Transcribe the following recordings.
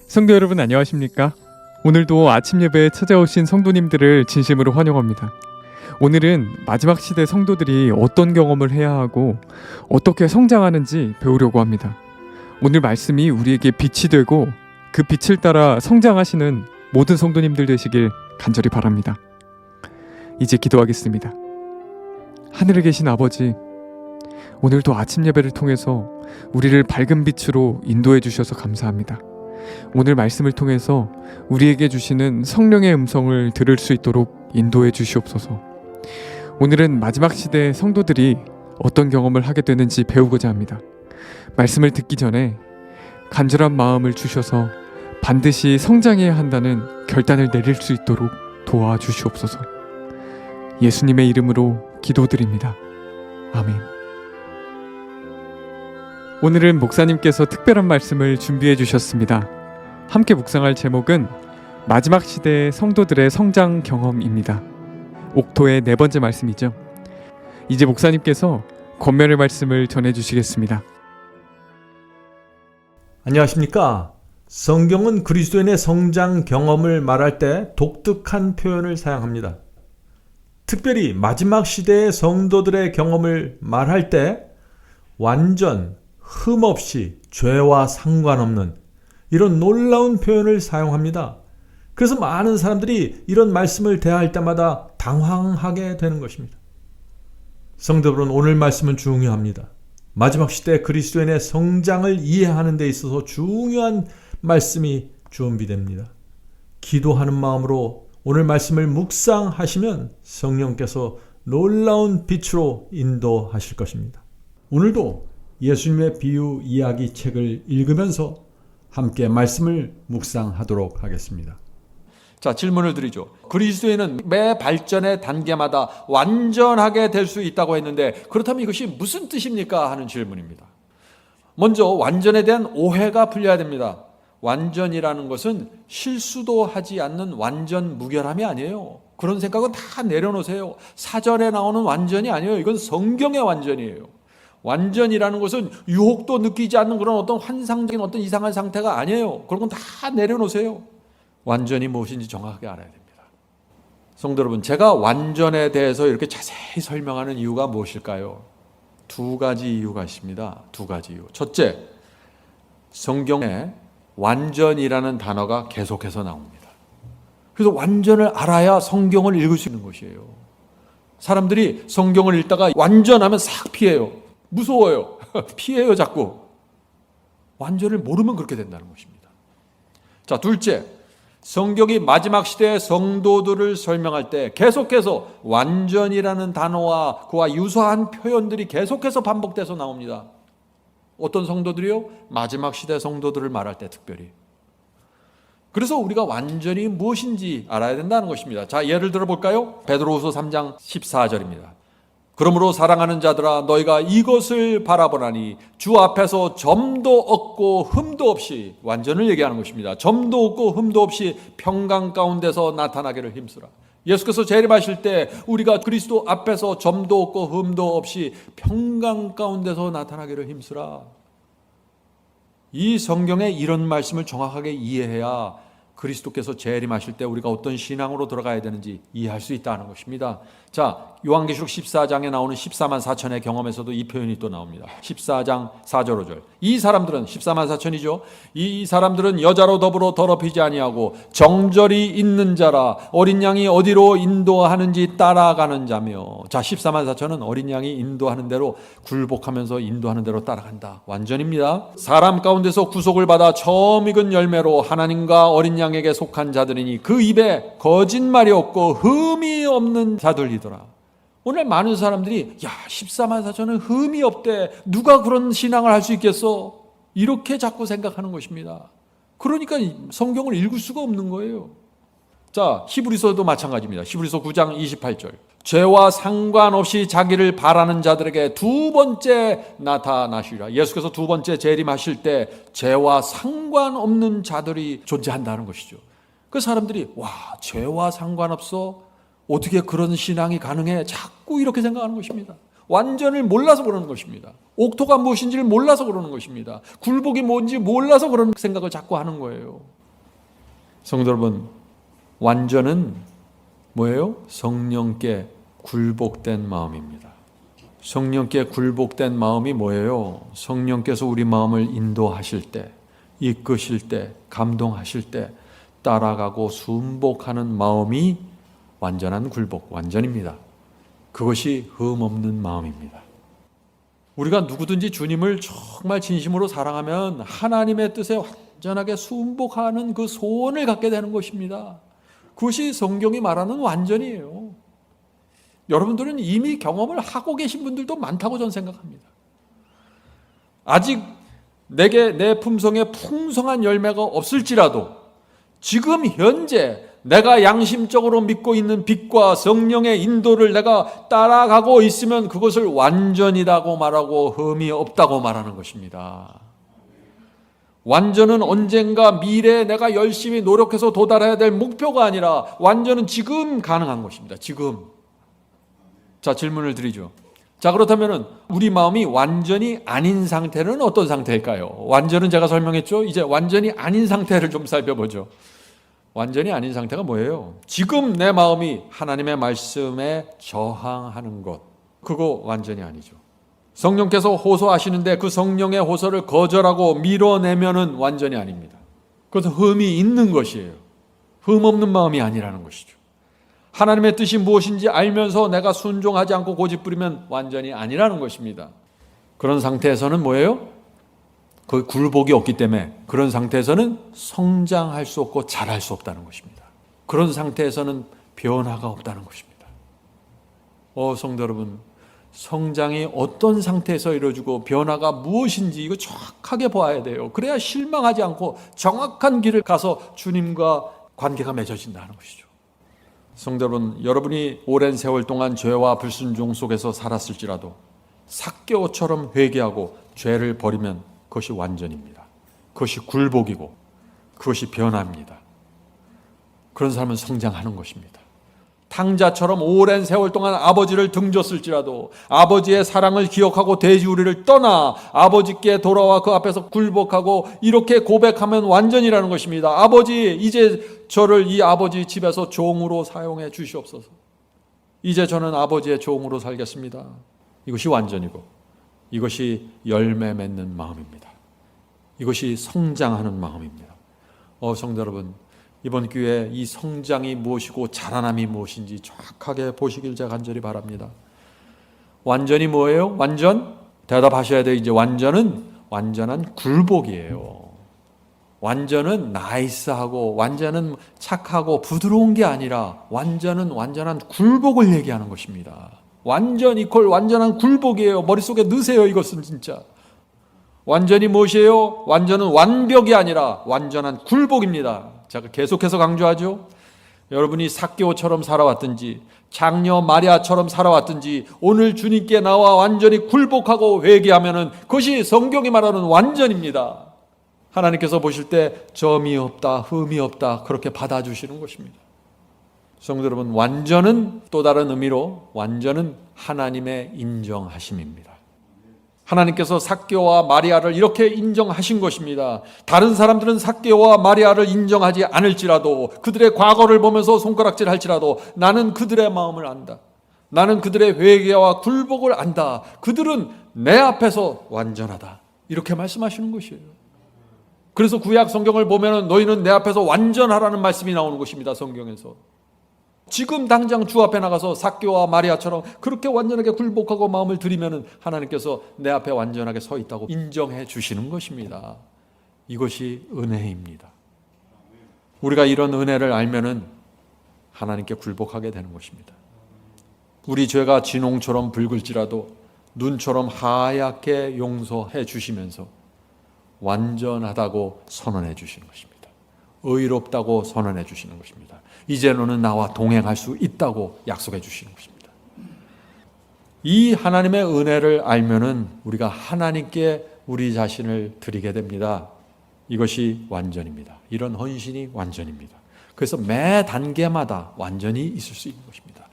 성도 여러분 안녕하십니까? 오늘도 아침 예배에 찾아오신 성도님들을 진심으로 환영합니다. 오늘은 마지막 시대 성도들이 어떤 경험을 해야 하고 어떻게 성장하는지 배우려고 합니다. 오늘 말씀이 우리에게 빛이 되고 그 빛을 따라 성장하시는 모든 성도님들 되시길 간절히 바랍니다. 이제 기도하겠습니다. 하늘에 계신 아버지, 오늘도 아침 예배를 통해서 우리를 밝은 빛으로 인도해 주셔서 감사합니다. 오늘 말씀을 통해서 우리에게 주시는 성령의 음성을 들을 수 있도록 인도해 주시옵소서. 오늘은 마지막 시대의 성도들이 어떤 경험을 하게 되는지 배우고자 합니다. 말씀을 듣기 전에 간절한 마음을 주셔서 반드시 성장해야 한다는 결단을 내릴 수 있도록 도와주시옵소서. 예수님의 이름으로 기도드립니다. 아멘. 오늘은 목사님께서 특별한 말씀을 준비해 주셨습니다. 함께 묵상할 제목은 마지막 시대의 성도들의 성장 경험입니다. 옥토의 네 번째 말씀이죠. 이제 목사님께서 권면의 말씀을 전해 주시겠습니다. 안녕하십니까? 성경은 그리스도인의 성장 경험을 말할 때 독특한 표현을 사용합니다. 특별히 마지막 시대의 성도들의 경험을 말할 때 완전, 흠없이 죄와 상관없는 이런 놀라운 표현을 사용합니다. 그래서 많은 사람들이 이런 말씀을 대할 때마다 당황하게 되는 것입니다. 성도 여러분, 오늘 말씀은 중요합니다. 마지막 시대 그리스도인의 성장을 이해하는 데 있어서 중요한 말씀이 준비됩니다. 기도하는 마음으로 오늘 말씀을 묵상하시면 성령께서 놀라운 빛으로 인도하실 것입니다. 오늘도 예수님의 비유 이야기 책을 읽으면서 함께 말씀을 묵상하도록 하겠습니다. 자, 질문을 드리죠. 그리스도인은 매 발전의 단계마다 완전하게 될 수 있다고 했는데 그렇다면 이것이 무슨 뜻입니까? 하는 질문입니다. 먼저 완전에 대한 오해가 풀려야 됩니다. 완전이라는 것은 실수도 하지 않는 완전 무결함이 아니에요. 그런 생각은 다 내려놓으세요. 사전에 나오는 완전이 아니에요. 이건 성경의 완전이에요. 완전이라는 것은 유혹도 느끼지 않는 그런 어떤 환상적인 어떤 이상한 상태가 아니에요. 그런 건 다 내려놓으세요. 완전이 무엇인지 정확하게 알아야 됩니다. 성도 여러분, 제가 완전에 대해서 이렇게 자세히 설명하는 이유가 무엇일까요? 두 가지 이유가 있습니다. 두 가지 이유. 첫째, 성경에 완전이라는 단어가 계속해서 나옵니다. 그래서 완전을 알아야 성경을 읽을 수 있는 것이에요. 사람들이 성경을 읽다가 완전하면 싹 피해요. 무서워요. 피해요, 자꾸. 완전을 모르면 그렇게 된다는 것입니다. 자, 둘째, 성경이 마지막 시대의 성도들을 설명할 때 계속해서 완전이라는 단어와 그와 유사한 표현들이 계속해서 반복돼서 나옵니다. 어떤 성도들이요? 마지막 시대 성도들을 말할 때 특별히. 그래서 우리가 완전히 무엇인지 알아야 된다는 것입니다. 자, 예를 들어 볼까요? 베드로후서 3장 14절입니다. 그러므로 사랑하는 자들아, 너희가 이것을 바라보나니 주 앞에서 점도 없고 흠도 없이, 완전을 얘기하는 것입니다. 점도 없고 흠도 없이 평강 가운데서 나타나기를 힘쓰라. 예수께서 재림하실 때 우리가 그리스도 앞에서 점도 없고 흠도 없이 평강 가운데서 나타나기를 힘쓰라. 이 성경의 이런 말씀을 정확하게 이해해야 그리스도께서 재림하실 때 우리가 어떤 신앙으로 들어가야 되는지 이해할 수 있다는 것입니다. 자, 요한계시록 14장에 나오는 14만 4천의 경험에서도 이 표현이 또 나옵니다. 14장 4절 5절. 이 사람들은 14만 4천이죠. 이 사람들은 여자로 더불어 더럽히지 아니하고 정절이 있는 자라, 어린 양이 어디로 인도하는지 따라가는 자며. 자, 14만 4천은 어린 양이 인도하는 대로 굴복하면서 인도하는 대로 따라간다. 완전입니다. 사람 가운데서 구속을 받아 처음 익은 열매로 하나님과 어린 양에게 속한 자들이니 그 입에 거짓말이 없고 흠이 없는 자들이더라. 오늘 많은 사람들이 14만 4천은 흠이 없대. 누가 그런 신앙을 할 수 있겠어? 이렇게 자꾸 생각하는 것입니다. 그러니까 성경을 읽을 수가 없는 거예요. 자, 히브리서도 마찬가지입니다. 히브리서 9장 28절. 죄와 상관없이 자기를 바라는 자들에게 두 번째 나타나시리라. 예수께서 두 번째 재림하실 때 죄와 상관없는 자들이 존재한다는 것이죠. 그 사람들이 죄와 상관없어? 어떻게 그런 신앙이 가능해? 자꾸 이렇게 생각하는 것입니다. 완전을 몰라서 그러는 것입니다. 옥토가 무엇인지를 몰라서 그러는 것입니다. 굴복이 뭔지 몰라서 그런 생각을 자꾸 하는 거예요. 성도 여러분, 완전은 뭐예요? 성령께 굴복된 마음입니다. 성령께 굴복된 마음이 뭐예요? 성령께서 우리 마음을 인도하실 때, 이끄실 때, 감동하실 때 따라가고 순복하는 마음이 완전한 굴복, 완전입니다. 그것이 흠 없는 마음입니다. 우리가 누구든지 주님을 정말 진심으로 사랑하면 하나님의 뜻에 완전하게 순복하는 그 소원을 갖게 되는 것입니다. 그것이 성경이 말하는 완전이에요. 여러분들은 이미 경험을 하고 계신 분들도 많다고 저는 생각합니다. 아직 내게 내 품성에 풍성한 열매가 없을지라도 지금 현재 내가 양심적으로 믿고 있는 빛과 성령의 인도를 내가 따라가고 있으면 그것을 완전이라고 말하고 흠이 없다고 말하는 것입니다. 완전은 언젠가 미래에 내가 열심히 노력해서 도달해야 될 목표가 아니라 완전은 지금 가능한 것입니다. 지금. 자, 질문을 드리죠. 자, 그렇다면 우리 마음이 완전히 아닌 상태는 어떤 상태일까요? 완전은 제가 설명했죠. 이제 완전히 아닌 상태를 좀 살펴보죠. 완전히 아닌 상태가 뭐예요? 지금 내 마음이 하나님의 말씀에 저항하는 것, 그거 완전히 아니죠. 성령께서 호소하시는데 그 성령의 호소를 거절하고 밀어내면은 완전히 아닙니다. 그것은 흠이 있는 것이에요. 흠 없는 마음이 아니라는 것이죠. 하나님의 뜻이 무엇인지 알면서 내가 순종하지 않고 고집부리면 완전히 아니라는 것입니다. 그런 상태에서는 뭐예요? 그 굴복이 없기 때문에 그런 상태에서는 성장할 수 없고 자랄 수 없다는 것입니다. 그런 상태에서는 변화가 없다는 것입니다. 성도 여러분, 성장이 어떤 상태에서 이루어지고 변화가 무엇인지 이거 정확하게 봐야 돼요. 그래야 실망하지 않고 정확한 길을 가서 주님과 관계가 맺어진다는 것이죠. 성도 여러분, 여러분이 오랜 세월 동안 죄와 불순종 속에서 살았을지라도 삭개오처럼 회개하고 죄를 버리면 그것이 완전입니다. 그것이 굴복이고 그것이 변화입니다. 그런 사람은 성장하는 것입니다. 탕자처럼 오랜 세월 동안 아버지를 등졌을지라도 아버지의 사랑을 기억하고 돼지우리를 떠나 아버지께 돌아와 그 앞에서 굴복하고 이렇게 고백하면 완전이라는 것입니다. 아버지, 이제 저를 이 아버지 집에서 종으로 사용해 주시옵소서. 이제 저는 아버지의 종으로 살겠습니다. 이것이 완전이고 이것이 열매 맺는 마음입니다. 이것이 성장하는 마음입니다. 성도 여러분, 이번 기회에 이 성장이 무엇이고 자라남이 무엇인지 정확하게 보시길 제가 간절히 바랍니다. 완전이 뭐예요? 완전? 대답하셔야 돼요. 이제 완전은 완전한 굴복이에요. 완전은 나이스하고 완전은 착하고 부드러운 게 아니라 완전은 완전한 굴복을 얘기하는 것입니다. 완전 이퀄 완전한 굴복이에요. 머릿속에 넣으세요. 이것은 진짜. 완전이 무엇이에요? 완전은 완벽이 아니라 완전한 굴복입니다. 제가 계속해서 강조하죠. 여러분이 삭개오처럼 살아왔든지 장녀 마리아처럼 살아왔든지 오늘 주님께 나와 완전히 굴복하고 회개하면은 그것이 성경이 말하는 완전입니다. 하나님께서 보실 때 점이 없다, 흠이 없다 그렇게 받아주시는 것입니다. 성도 여러분, 완전은 또 다른 의미로 완전은 하나님의 인정하심입니다. 하나님께서 삭개오와 마리아를 이렇게 인정하신 것입니다. 다른 사람들은 삭개오와 마리아를 인정하지 않을지라도 그들의 과거를 보면서 손가락질 할지라도 나는 그들의 마음을 안다. 나는 그들의 회개와 굴복을 안다. 그들은 내 앞에서 완전하다. 이렇게 말씀하시는 것이에요. 그래서 구약 성경을 보면 너희는 내 앞에서 완전하라는 말씀이 나오는 것입니다. 성경에서. 지금 당장 주 앞에 나가서 삭개오와 마리아처럼 그렇게 완전하게 굴복하고 마음을 들이면 하나님께서 내 앞에 완전하게 서 있다고 인정해 주시는 것입니다. 이것이 은혜입니다. 우리가 이런 은혜를 알면은 하나님께 굴복하게 되는 것입니다. 우리 죄가 진홍처럼 붉을지라도 눈처럼 하얗게 용서해 주시면서 완전하다고 선언해 주시는 것입니다. 의롭다고 선언해 주시는 것입니다. 이제 너는 나와 동행할 수 있다고 약속해 주시는 것입니다. 이 하나님의 은혜를 알면은 우리가 하나님께 우리 자신을 드리게 됩니다. 이것이 완전입니다. 이런 헌신이 완전입니다. 그래서 매 단계마다 완전히 있을 수 있는 것입니다.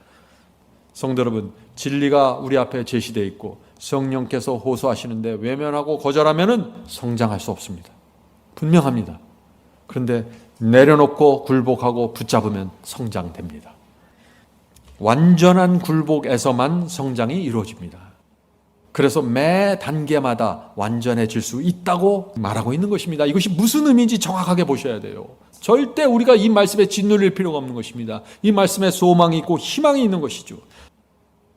성도 여러분, 진리가 우리 앞에 제시되어 있고 성령께서 호소하시는데 외면하고 거절하면은 성장할 수 없습니다. 분명합니다. 그런데 내려놓고 굴복하고 붙잡으면 성장됩니다. 완전한 굴복에서만 성장이 이루어집니다. 그래서 매 단계마다 완전해질 수 있다고 말하고 있는 것입니다. 이것이 무슨 의미인지 정확하게 보셔야 돼요. 절대 우리가 이 말씀에 짓눌릴 필요가 없는 것입니다. 이 말씀에 소망이 있고 희망이 있는 것이죠.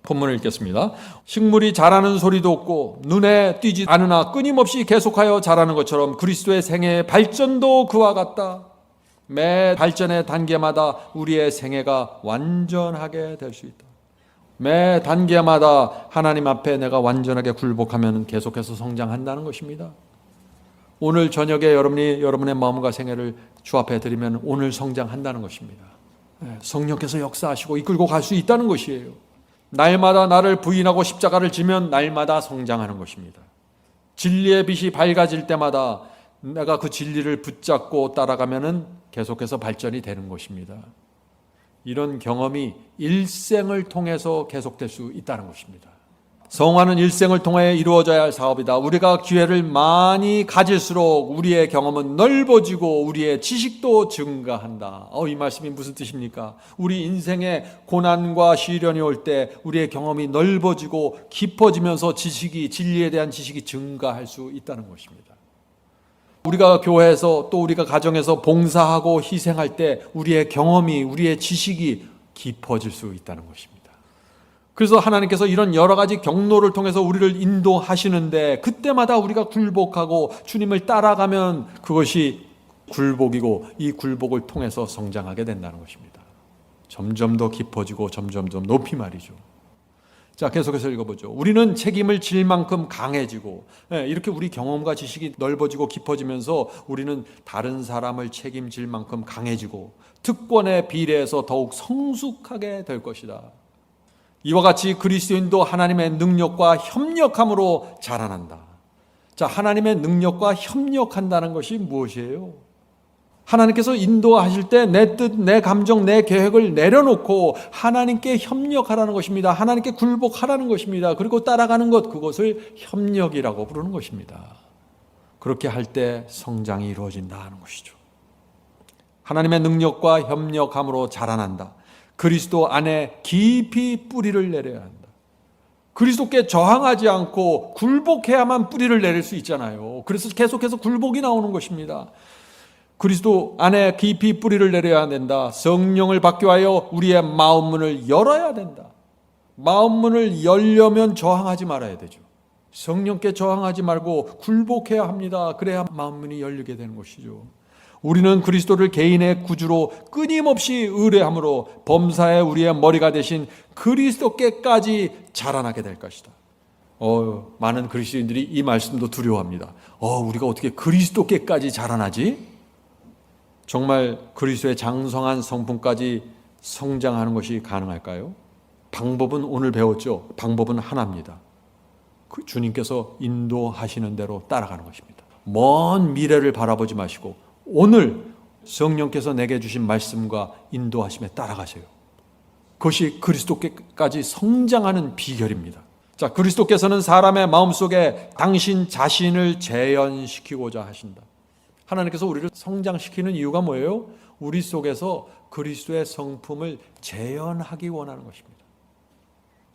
본문을 읽겠습니다. 식물이 자라는 소리도 없고 눈에 띄지 않으나 끊임없이 계속하여 자라는 것처럼 그리스도의 생애의 발전도 그와 같다. 매 발전의 단계마다 우리의 생애가 완전하게 될 수 있다. 매 단계마다 하나님 앞에 내가 완전하게 굴복하면 계속해서 성장한다는 것입니다. 오늘 저녁에 여러분이 여러분의 마음과 생애를 주 앞에 드리면 오늘 성장한다는 것입니다. 성령께서 역사하시고 이끌고 갈 수 있다는 것이에요. 날마다 나를 부인하고 십자가를 지면 날마다 성장하는 것입니다. 진리의 빛이 밝아질 때마다 내가 그 진리를 붙잡고 따라가면은 계속해서 발전이 되는 것입니다. 이런 경험이 일생을 통해서 계속될 수 있다는 것입니다. 성화는 일생을 통해 이루어져야 할 사업이다. 우리가 기회를 많이 가질수록 우리의 경험은 넓어지고 우리의 지식도 증가한다. 이 말씀이 무슨 뜻입니까? 우리 인생에 고난과 시련이 올 때 우리의 경험이 넓어지고 깊어지면서 지식이, 진리에 대한 지식이 증가할 수 있다는 것입니다. 우리가 교회에서 또 우리가 가정에서 봉사하고 희생할 때 우리의 경험이, 우리의 지식이 깊어질 수 있다는 것입니다. 그래서 하나님께서 이런 여러 가지 경로를 통해서 우리를 인도하시는데 그때마다 우리가 굴복하고 주님을 따라가면 그것이 굴복이고 이 굴복을 통해서 성장하게 된다는 것입니다. 점점 더 깊어지고 점점 더 높이 말이죠. 자, 계속해서 읽어보죠. 우리는 책임을 질 만큼 강해지고, 이렇게 우리 경험과 지식이 넓어지고 깊어지면서 우리는 다른 사람을 책임질 만큼 강해지고 특권에 비례해서 더욱 성숙하게 될 것이다. 이와 같이 그리스도인도 하나님의 능력과 협력함으로 자라난다. 자, 하나님의 능력과 협력한다는 것이 무엇이에요? 하나님께서 인도하실 때 내 뜻, 내 감정, 내 계획을 내려놓고 하나님께 협력하라는 것입니다. 하나님께 굴복하라는 것입니다. 그리고 따라가는 것, 그것을 협력이라고 부르는 것입니다. 그렇게 할 때 성장이 이루어진다는 것이죠. 하나님의 능력과 협력함으로 자라난다. 그리스도 안에 깊이 뿌리를 내려야 한다. 그리스도께 저항하지 않고 굴복해야만 뿌리를 내릴 수 있잖아요. 그래서 계속해서 굴복이 나오는 것입니다. 그리스도 안에 깊이 뿌리를 내려야 된다. 성령을 받기 위하여 우리의 마음문을 열어야 된다. 마음문을 열려면 저항하지 말아야 되죠. 성령께 저항하지 말고 굴복해야 합니다. 그래야 마음문이 열리게 되는 것이죠. 우리는 그리스도를 개인의 구주로 끊임없이 의뢰함으로 범사에 우리의 머리가 되신 그리스도께까지 자라나게 될 것이다. 많은 그리스도인들이 이 말씀도 두려워합니다. 우리가 어떻게 그리스도께까지 자라나지? 정말 그리스도의 장성한 성품까지 성장하는 것이 가능할까요? 방법은 오늘 배웠죠. 방법은 하나입니다. 그 주님께서 인도하시는 대로 따라가는 것입니다. 먼 미래를 바라보지 마시고 오늘 성령께서 내게 주신 말씀과 인도하심에 따라가세요. 그것이 그리스도께까지 성장하는 비결입니다. 자, 그리스도께서는 사람의 마음속에 당신 자신을 재현시키고자 하신다. 하나님께서 우리를 성장시키는 이유가 뭐예요? 우리 속에서 그리스도의 성품을 재현하기 원하는 것입니다.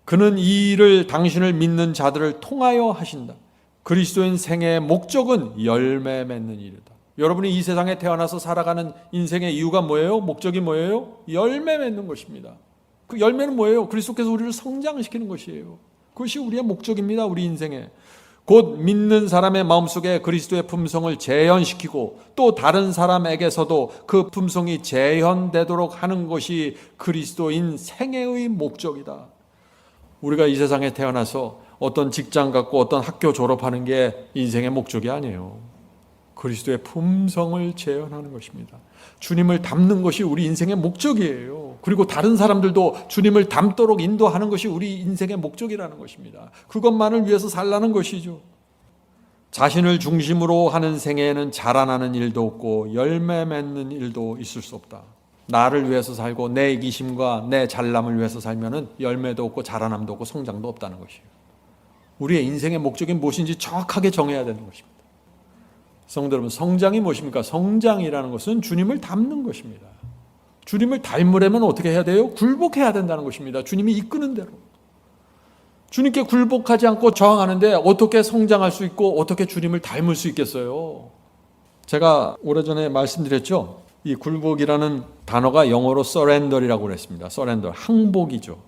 그는 이 일을 당신을 믿는 자들을 통하여 하신다. 그리스도인 생애의 목적은 열매 맺는 일이다. 여러분이 이 세상에 태어나서 살아가는 인생의 이유가 뭐예요? 목적이 뭐예요? 열매 맺는 것입니다. 그 열매는 뭐예요? 그리스도께서 우리를 성장시키는 것이에요. 그것이 우리의 목적입니다. 우리 인생에. 곧 믿는 사람의 마음속에 그리스도의 품성을 재현시키고 또 다른 사람에게서도 그 품성이 재현되도록 하는 것이 그리스도인 생애의 목적이다. 우리가 이 세상에 태어나서 어떤 직장 갖고 어떤 학교 졸업하는 게 인생의 목적이 아니에요. 그리스도의 품성을 재현하는 것입니다. 주님을 닮는 것이 우리 인생의 목적이에요. 그리고 다른 사람들도 주님을 닮도록 인도하는 것이 우리 인생의 목적이라는 것입니다. 그것만을 위해서 살라는 것이죠. 자신을 중심으로 하는 생애에는 자라나는 일도 없고 열매 맺는 일도 있을 수 없다. 나를 위해서 살고 내 이기심과 내 잘남을 위해서 살면은 열매도 없고 자라남도 없고 성장도 없다는 것이에요. 우리의 인생의 목적이 무엇인지 정확하게 정해야 되는 것입니다. 성도 여러분, 성장이 무엇입니까? 성장이라는 것은 주님을 닮는 것입니다. 주님을 닮으려면 어떻게 해야 돼요? 굴복해야 된다는 것입니다. 주님이 이끄는 대로. 주님께 굴복하지 않고 저항하는데 어떻게 성장할 수 있고 어떻게 주님을 닮을 수 있겠어요? 제가 오래전에 말씀드렸죠. 이 굴복이라는 단어가 영어로 surrender이라고 그랬습니다. surrender, 항복이죠.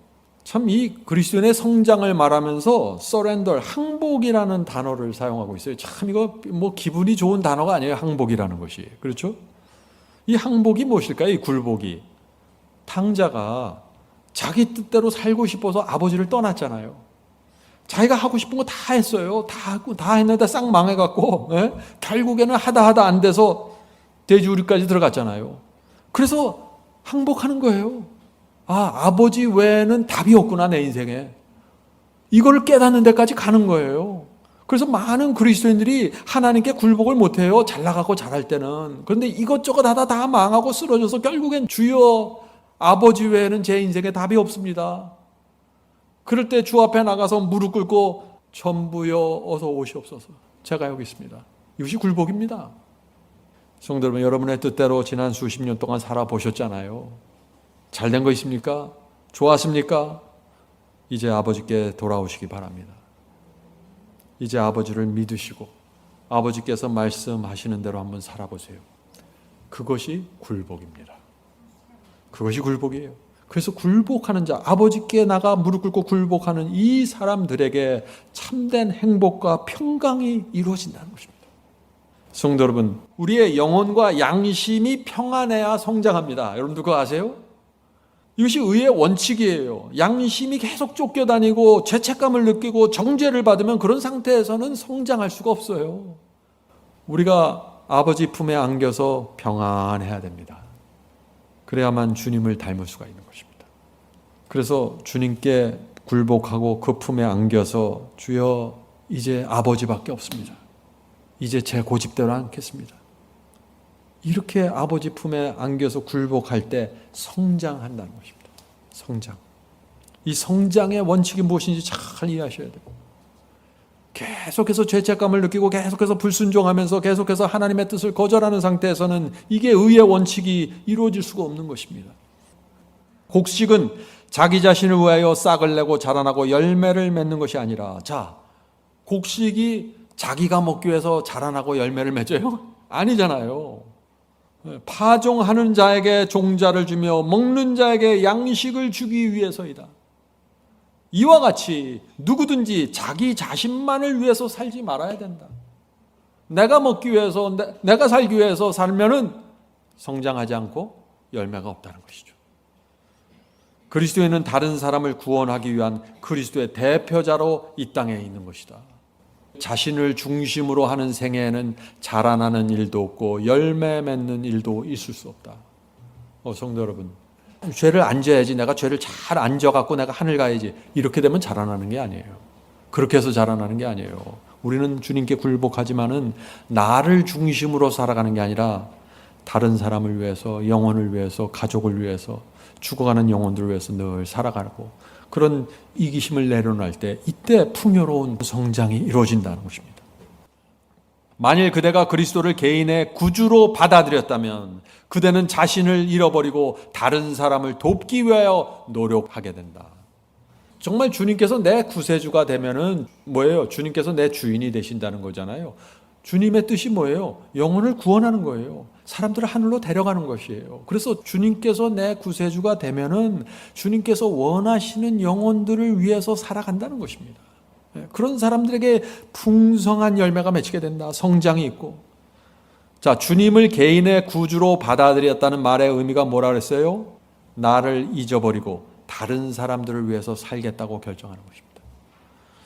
참 이 그리스도인의 성장을 말하면서 surrender, 항복이라는 단어를 사용하고 있어요. 참 이거 뭐 기분이 좋은 단어가 아니에요. 항복이라는 것이. 그렇죠? 이 항복이 무엇일까요? 이 굴복이. 탕자가 자기 뜻대로 살고 싶어서 아버지를 떠났잖아요. 자기가 하고 싶은 거 다 했어요. 다 했는데 싹 망해갖고, 결국에는 하다 안 돼서 돼지우리까지 들어갔잖아요. 그래서 항복하는 거예요. 아버지 외에는 답이 없구나, 내 인생에. 이걸 깨닫는 데까지 가는 거예요. 그래서 많은 그리스도인들이 하나님께 굴복을 못해요. 잘 나가고 잘할 때는. 그런데 이것저것 하다 다 망하고 쓰러져서 결국엔 주여, 아버지 외에는 제 인생에 답이 없습니다. 그럴 때 주 앞에 나가서 무릎 꿇고 전부여 어서 오시옵소서. 제가 여기 있습니다. 이것이 굴복입니다. 성도 여러분, 여러분의 뜻대로 지난 수십 년 동안 살아보셨잖아요. 잘된 거 있습니까? 좋았습니까? 이제 아버지께 돌아오시기 바랍니다. 이제 아버지를 믿으시고 아버지께서 말씀하시는 대로 한번 살아보세요. 그것이 굴복입니다. 그것이 굴복이에요. 그래서 굴복하는 자, 아버지께 나가 무릎 꿇고 굴복하는 이 사람들에게 참된 행복과 평강이 이루어진다는 것입니다. 성도 여러분, 우리의 영혼과 양심이 평안해야 성장합니다. 여러분들 그거 아세요? 이것이 의의 원칙이에요. 양심이 계속 쫓겨다니고 죄책감을 느끼고 정죄를 받으면 그런 상태에서는 성장할 수가 없어요. 우리가 아버지 품에 안겨서 평안해야 됩니다. 그래야만 주님을 닮을 수가 있는 것입니다. 그래서 주님께 굴복하고 그 품에 안겨서 주여, 이제 아버지밖에 없습니다. 이제 제 고집대로 않겠습니다. 이렇게 아버지 품에 안겨서 굴복할 때 성장한다는 것입니다. 성장. 이 성장의 원칙이 무엇인지 잘 이해하셔야 돼요. 계속해서 죄책감을 느끼고 계속해서 불순종하면서 계속해서 하나님의 뜻을 거절하는 상태에서는 이게 의의 원칙이 이루어질 수가 없는 것입니다. 곡식은 자기 자신을 위하여 싹을 내고 자라나고 열매를 맺는 것이 아니라, 자, 곡식이 자기가 먹기 위해서 자라나고 열매를 맺어요? 아니잖아요. 파종하는 자에게 종자를 주며 먹는 자에게 양식을 주기 위해서이다. 이와 같이 누구든지 자기 자신만을 위해서 살지 말아야 된다. 내가 먹기 위해서, 내가 살기 위해서 살면은 성장하지 않고 열매가 없다는 것이죠. 그리스도인은 다른 사람을 구원하기 위한 그리스도의 대표자로 이 땅에 있는 것이다. 자신을 중심으로 하는 생애에는 자라나는 일도 없고 열매 맺는 일도 있을 수 없다. 성도 여러분, 죄를 안 져야지, 내가 죄를 잘 안 져갖고 내가 하늘 가야지, 이렇게 되면 자라나는 게 아니에요. 그렇게 해서 자라나는 게 아니에요. 우리는 주님께 굴복하지만은 나를 중심으로 살아가는 게 아니라 다른 사람을 위해서, 영혼을 위해서, 가족을 위해서, 죽어가는 영혼들을 위해서 늘 살아가고, 그런 이기심을 내려놓을 때 이때 풍요로운 성장이 이루어진다는 것입니다. 만일 그대가 그리스도를 개인의 구주로 받아들였다면 그대는 자신을 잃어버리고 다른 사람을 돕기 위하여 노력하게 된다. 정말 주님께서 내 구세주가 되면은 뭐예요? 주님께서 내 주인이 되신다는 거잖아요. 주님의 뜻이 뭐예요? 영혼을 구원하는 거예요. 사람들을 하늘로 데려가는 것이에요. 그래서 주님께서 내 구세주가 되면은 주님께서 원하시는 영혼들을 위해서 살아간다는 것입니다. 그런 사람들에게 풍성한 열매가 맺히게 된다. 성장이 있고. 자, 주님을 개인의 구주로 받아들였다는 말의 의미가 뭐라 그랬어요? 나를 잊어버리고 다른 사람들을 위해서 살겠다고 결정하는 것입니다.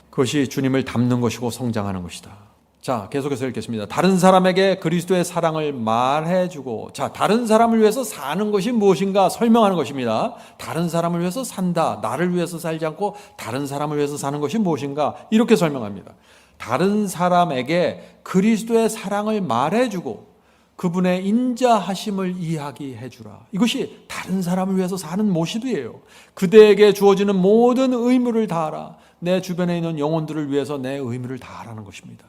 그것이 주님을 닮는 것이고 성장하는 것이다. 자, 계속해서 읽겠습니다. 다른 사람에게 그리스도의 사랑을 말해주고, 자, 다른 사람을 위해서 사는 것이 무엇인가 설명하는 것입니다. 다른 사람을 위해서 산다. 나를 위해서 살지 않고 다른 사람을 위해서 사는 것이 무엇인가? 이렇게 설명합니다. 다른 사람에게 그리스도의 사랑을 말해주고 그분의 인자하심을 이야기해 주라. 이것이 다른 사람을 위해서 사는 모시드예요. 그대에게 주어지는 모든 의무를 다하라. 내 주변에 있는 영혼들을 위해서 내 의무를 다하라는 것입니다.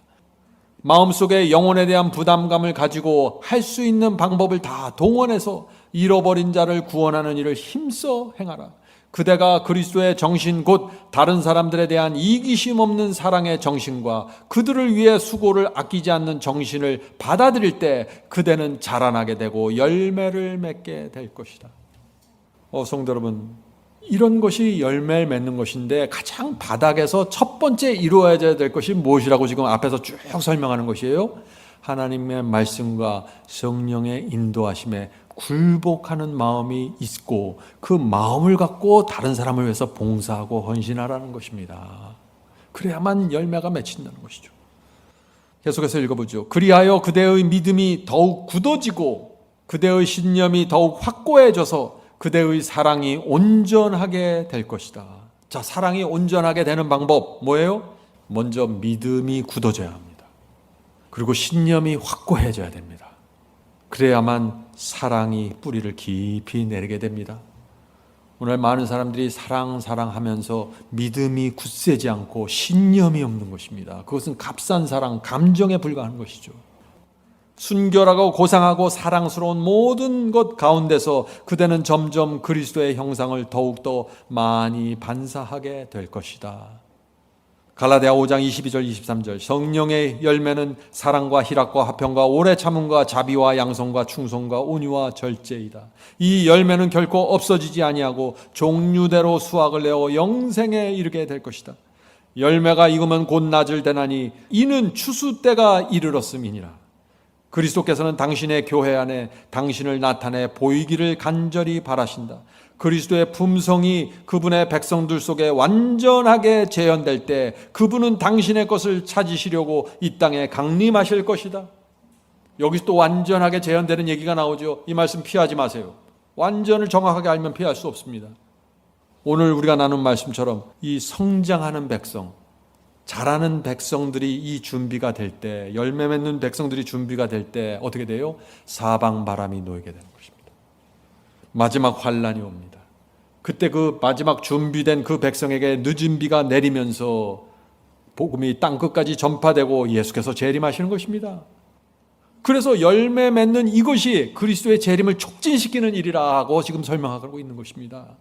마음속에 영혼에 대한 부담감을 가지고 할 수 있는 방법을 다 동원해서 잃어버린 자를 구원하는 일을 힘써 행하라. 그대가 그리스도의 정신 곧 다른 사람들에 대한 이기심 없는 사랑의 정신과 그들을 위해 수고를 아끼지 않는 정신을 받아들일 때 그대는 자라나게 되고 열매를 맺게 될 것이다. 성도 여러분, 이런 것이 열매를 맺는 것인데 가장 바닥에서 첫 번째 이루어져야 될 것이 무엇이라고 지금 앞에서 쭉 설명하는 것이에요. 하나님의 말씀과 성령의 인도하심에 굴복하는 마음이 있고 그 마음을 갖고 다른 사람을 위해서 봉사하고 헌신하라는 것입니다. 그래야만 열매가 맺힌다는 것이죠. 계속해서 읽어보죠. 그리하여 그대의 믿음이 더욱 굳어지고 그대의 신념이 더욱 확고해져서 그대의 사랑이 온전하게 될 것이다. 자, 사랑이 온전하게 되는 방법 뭐예요? 먼저 믿음이 굳어져야 합니다. 그리고 신념이 확고해져야 됩니다. 그래야만 사랑이 뿌리를 깊이 내리게 됩니다. 오늘 많은 사람들이 사랑하면서 믿음이 굳세지 않고 신념이 없는 것입니다. 그것은 값싼 사랑, 감정에 불과한 것이죠. 순결하고 고상하고 사랑스러운 모든 것 가운데서 그대는 점점 그리스도의 형상을 더욱더 많이 반사하게 될 것이다. 갈라디아 5장 22절 23절 성령의 열매는 사랑과 희락과 화평과 오래 참음과 자비와 양성과 충성과 온유와 절제이다. 이 열매는 결코 없어지지 아니하고 종류대로 수확을 내어 영생에 이르게 될 것이다. 열매가 익으면 곧 낮을 되나니 이는 추수 때가 이르렀음이니라. 그리스도께서는 당신의 교회 안에 당신을 나타내 보이기를 간절히 바라신다. 그리스도의 품성이 그분의 백성들 속에 완전하게 재현될 때 그분은 당신의 것을 찾으시려고 이 땅에 강림하실 것이다. 여기서 또 완전하게 재현되는 얘기가 나오죠. 이 말씀 피하지 마세요. 완전을 정확하게 알면 피할 수 없습니다. 오늘 우리가 나눈 말씀처럼 이 성장하는 백성, 자라는 백성들이 이 준비가 될 때, 열매 맺는 백성들이 준비가 될 때 어떻게 돼요? 사방 바람이 놓이게 되는 것입니다. 마지막 환란이 옵니다. 그때 그 마지막 준비된 그 백성에게 늦은 비가 내리면서 복음이 땅끝까지 전파되고 예수께서 재림하시는 것입니다. 그래서 열매 맺는 이것이 그리스도의 재림을 촉진시키는 일이라고 지금 설명하고 있는 것입니다.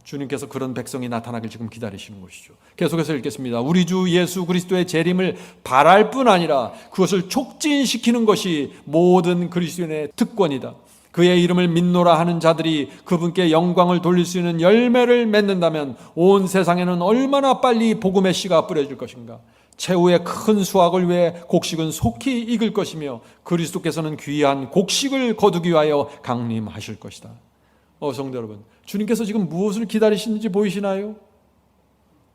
주님께서 그런 백성이 나타나길 지금 기다리시는 것이죠. 계속해서 읽겠습니다. 우리 주 예수 그리스도의 재림을 바랄 뿐 아니라 그것을 촉진시키는 것이 모든 그리스도인의 특권이다. 그의 이름을 믿노라 하는 자들이 그분께 영광을 돌릴 수 있는 열매를 맺는다면 온 세상에는 얼마나 빨리 복음의 씨가 뿌려질 것인가. 최후의 큰 수확을 위해 곡식은 속히 익을 것이며 그리스도께서는 귀한 곡식을 거두기 위하여 강림하실 것이다. 성도 여러분, 주님께서 지금 무엇을 기다리시는지 보이시나요?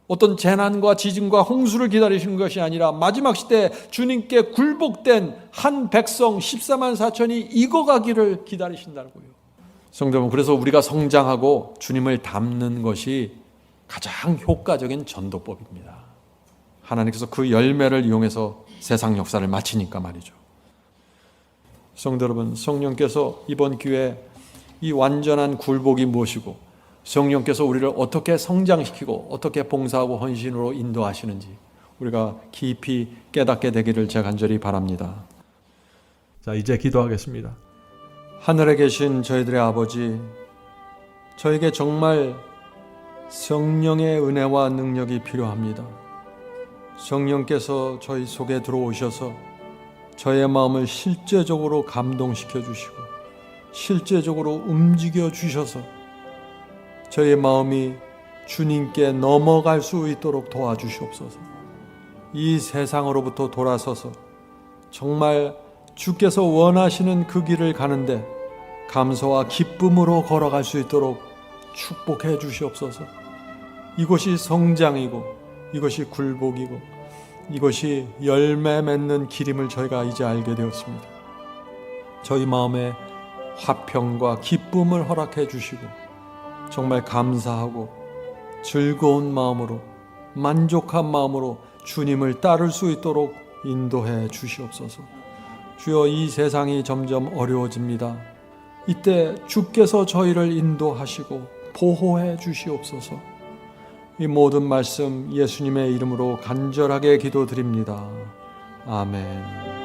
어떤 재난과 지진과 홍수를 기다리시는 것이 아니라 마지막 시대 주님께 굴복된 한 백성 14만 4천이 익어가기를 기다리신다고요. 성도 여러분, 그래서 우리가 성장하고 주님을 닮는 것이 가장 효과적인 전도법입니다. 하나님께서 그 열매를 이용해서 세상 역사를 마치니까 말이죠. 성도 여러분, 성령께서 이번 기회에 이 완전한 굴복이 무엇이고 성령께서 우리를 어떻게 성장시키고 어떻게 봉사하고 헌신으로 인도하시는지 우리가 깊이 깨닫게 되기를 제가 간절히 바랍니다. 자, 이제 기도하겠습니다. 하늘에 계신 저희들의 아버지, 저에게 정말 성령의 은혜와 능력이 필요합니다. 성령께서 저희 속에 들어오셔서 저의 마음을 실제적으로 감동시켜 주시고 실제적으로 움직여 주셔서 저의 마음이 주님께 넘어갈 수 있도록 도와주시옵소서. 이 세상으로부터 돌아서서 정말 주께서 원하시는 그 길을 가는데 감사와 기쁨으로 걸어갈 수 있도록 축복해 주시옵소서. 이것이 성장이고 이것이 굴복이고 이것이 열매 맺는 길임을 저희가 이제 알게 되었습니다. 저희 마음에 화평과 기쁨을 허락해 주시고 정말 감사하고 즐거운 마음으로 만족한 마음으로 주님을 따를 수 있도록 인도해 주시옵소서. 주여, 이 세상이 점점 어려워집니다. 이때 주께서 저희를 인도하시고 보호해 주시옵소서. 이 모든 말씀 예수님의 이름으로 간절하게 기도드립니다. 아멘.